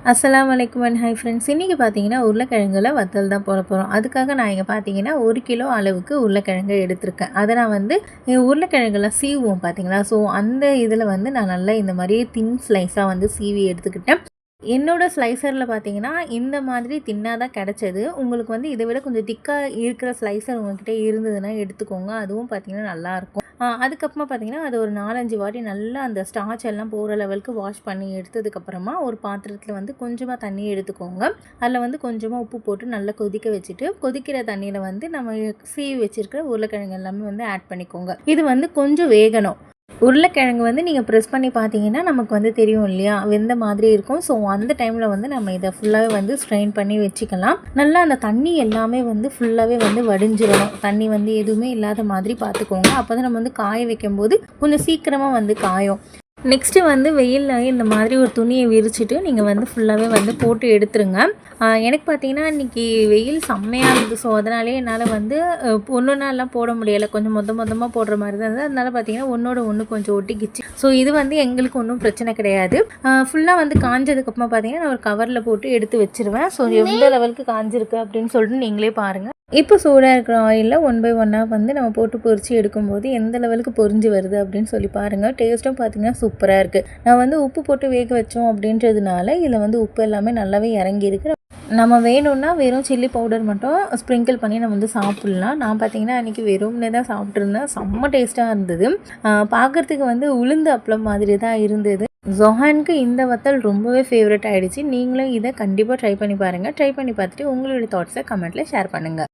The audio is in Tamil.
அஸ்ஸலாமு அலைக்கும் அண்ட் ஹை ஃப்ரெண்ட்ஸ். இன்றைக்கி பார்த்தீங்கன்னா உருளைக்கிழங்குல வத்தல் தான் போட போகிறோம். அதுக்காக நான் இங்கே பார்த்தீங்கன்னா 1 கிலோ அளவுக்கு உருளைக்கிழங்கு எடுத்திருக்கேன். அதை நான் வந்து உருளைக்கிழங்குலாம் சீவுவோம் பார்த்தீங்களா, ஸோ அந்த இதில் வந்து நான் நல்லா இந்த மாதிரி தின் ஸ்லைஸாக வந்து சீவி எடுத்துக்கிட்டேன். என்னோட ஸ்லைசரில் பார்த்தீங்கன்னா இந்த மாதிரி தின்னாக தான் கிடச்சது. உங்களுக்கு வந்து இதை விட கொஞ்சம் திக்காக இருக்கிற ஸ்லைசர் உங்கள்கிட்ட இருந்ததுன்னா எடுத்துக்கோங்க, அதுவும் பார்த்தீங்கன்னா நல்லாயிருக்கும். அதுக்கப்புறமா பார்த்தீங்கன்னா அது ஒரு 4-5 வாட்டி நல்லா அந்த ஸ்டார்ச் எல்லாம் போகிற லெவலுக்கு வாஷ் பண்ணி எடுத்ததுக்கப்புறமா ஒரு பாத்திரத்தில் வந்து கொஞ்சமாக தண்ணி எடுத்துக்கோங்க. அதில் வந்து கொஞ்சமாக உப்பு போட்டு நல்லா கொதிக்க வச்சுட்டு, கொதிக்கிற தண்ணியில் வந்து நம்ம சீவி வச்சுருக்கிற உருளைக்கிழங்கு எல்லாமே வந்து ஆட் பண்ணிக்கோங்க. இது வந்து கொஞ்சம் வேகணும். உருளைக்கிழங்கு வந்து நீங்கள் ப்ரெஸ் பண்ணி பார்த்தீங்கன்னா நமக்கு வந்து தெரியும் இல்லையா, வெந்த மாதிரி இருக்கும். ஸோ அந்த டைமில் வந்து நம்ம இதை ஃபுல்லாகவே வந்து ஸ்ட்ரெயின் பண்ணி வச்சுக்கலாம். நல்லா அந்த தண்ணி எல்லாமே வந்து ஃபுல்லாகவே வந்து வடிஞ்சிடணும். தண்ணி வந்து எதுவுமே இல்லாத மாதிரி பார்த்துக்கோங்க. அப்போ தான் நம்ம வந்து காய வைக்கும்போது கொஞ்சம் சீக்கிரமாக வந்து காயும். நெக்ஸ்ட்டு வந்து வெயிலில் இந்த மாதிரி ஒரு துணியை விரிச்சிட்டு நீங்கள் வந்து ஃபுல்லாகவே வந்து போட்டு எடுத்துருங்க. எனக்கு பார்த்தீங்கன்னா இன்றைக்கி வெயில் செம்மையாக இருந்தது. ஸோ அதனாலே என்னால் வந்து ஒன்றுனாலாம் போட முடியலை, கொஞ்சம் மொத்தமாக போடுற மாதிரி தான் இருந்தது. அதனால் பார்த்தீங்கன்னா ஒன்றோட ஒன்று கொஞ்சம் ஒட்டிக்கிச்சு. ஸோ இது வந்து எங்களுக்கு ஒன்றும் பிரச்சனை கிடையாது. ஃபுல்லாக வந்து காஞ்சதுக்கப்புறமா பார்த்தீங்கன்னா நான் ஒரு கவரில் போட்டு எடுத்து வச்சுருவேன். ஸோ எந்த லெவலுக்கு காஞ்சிருக்கு அப்படின்னு சொல்லிட்டு நீங்களே பாருங்கள். இப்போ சூடாக இருக்கிற ஆயிலில் 1 பை 1 வந்து நம்ம போட்டு பொரித்து எடுக்கும்போது எந்த லெவலுக்கு பொரிஞ்சு வருது அப்படின்னு சொல்லி பாருங்கள். டேஸ்ட்டும் பார்த்திங்கன்னா சூப்பராக இருக்குது. நான் வந்து உப்பு போட்டு வேக வச்சோம் அப்படின்றதுனால இதில் வந்து உப்பு எல்லாமே நல்லாவே இறங்கியிருக்கு. நம்ம வேணும்னா வெறும் சில்லி பவுடர் மட்டும் ஸ்ப்ரிங்கிள் பண்ணி நம்ம வந்து சாப்பிட்லாம். நான் பார்த்தீங்கன்னா அன்றைக்கி வெறும்னே தான் சாப்பிட்ருந்தேன். செம்ம டேஸ்ட்டாக இருந்தது. பார்க்குறதுக்கு வந்து உளுந்து அப்பளம் மாதிரி தான் இருந்தது. ஜொஹானுக்கு இந்த வத்தல் ரொம்பவே ஃபேவரட் ஆகிடுச்சு. நீங்களும் இதை கண்டிப்பாக ட்ரை பண்ணி பாருங்கள். ட்ரை பண்ணி பார்த்துட்டு உங்களுடைய தாட்ஸை கமெண்ட்டில் ஷேர் பண்ணுங்கள்.